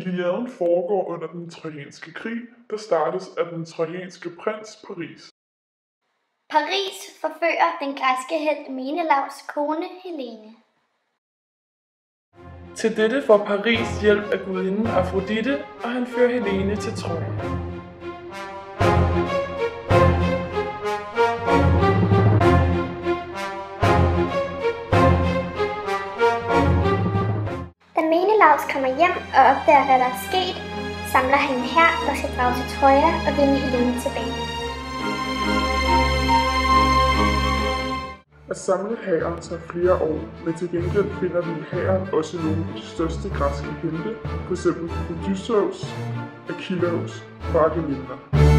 Iliaden foregår under den trojanske krig, der startes af den trojanske prins Paris. Paris forfører den græske helt Menelaus kone Helene. Til dette får Paris hjælp af gudinden Afrodite, og han fører Helene til Troja. Da Menelaus kommer hjem og opdager, hvad der er sket, samler han en hær, der skal drage til Troja og vinde Helene tilbage. At samle hæren tager flere år, men til gengæld finder vi i hæren også nogle af de største græske helte, f.eks. Odysseus, Achilleus og Agamemnon.